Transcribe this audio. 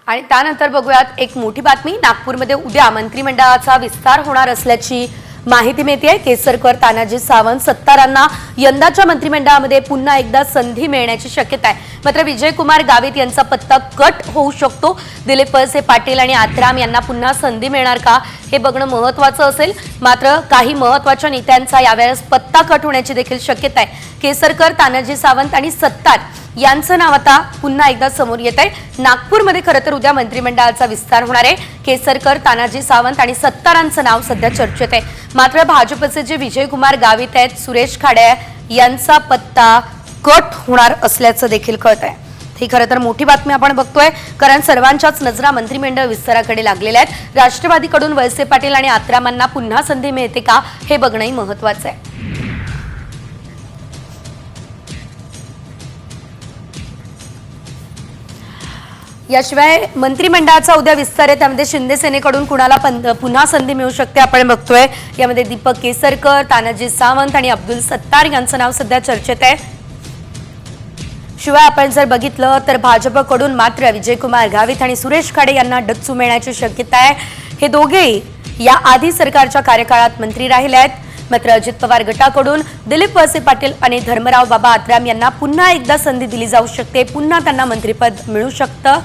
आणि त्यानंतर बघूयात एक मोठी बातमी। नागपूरमध्ये उद्या मंत्रिमंडळाचा विस्तार होणार असल्याची माहिती मिळते। केसरकर, तानाजी सावंत, सत्तारांना यंदाच्या मंत्रिमंडळामध्ये पुन्हा एकदा संधी मिळण्याची शक्यता आहे। मात्र विजयकुमार गावित यांचा पत्ता कट होऊ शकतो। दिलीप वळसे पाटील आणि आत्राम यांना पुन्हा संधी मिळणार का हे बघणं महत्त्वाचं असेल। मात्र काही महत्त्वाच्या नेत्यांचा यावेळेस पत्ता कट होण्याची देखील शक्यता आहे। केसरकर, तानाजी सावंत आणि सत्तार यांचं नाव आता पुन्हा एकदा समोर येत आहे। नागपूरमध्ये खरं तर उद्या मंत्रिमंडळाचा विस्तार होणार आहे। केसरकर, तानाजी सावंत आणि सत्तारांचं नाव सध्या चर्चेत आहे। मात्र भाजपचे जे विजयकुमार गावित आहेत, सुरेश खाडे यांचा पत्ता कट होणार असल्याचं देखील कळत आहे। ही खरं तर मोठी बातमी आपण बघतोय, कारण सर्वांच्याच नजरा मंत्रिमंडळ विस्ताराकडे लागलेल्या आहेत। राष्ट्रवादीकडून वळसे पाटील आणि आत्रामांना पुन्हा संधी मिळते का हे बघणंही महत्त्वाचं आहे। याशिवाय मंत्रिमंडळाचा उद्या विस्तार आहे, त्यामध्ये शिंदे सेनेकडून कुणाला पुन्हा संधी मिळू शकते आपण बघतोय। यामध्ये दीपक केसरकर, तानाजी सावंत आणि अब्दुल सत्तार यांचं नाव सध्या चर्चेत आहे। शिवाय आपण जर बघितलं तर भाजपकडून मात्र विजयकुमार गावित आणि सुरेश खाडे यांना डच्चू मिळण्याची शक्यता आहे। हे दोघेही या आधी सरकारच्या कार्यकाळात मंत्री राहिले आहेत। मात्र अजित पवार गटाकडून दिलीप वळसे पाटील आणि धर्मराव बाबा आत्राम यांना पुन्हा एकदा संधी दिली जाऊ शकते, पुन्हा त्यांना मंत्रिपद मिळू शकतं।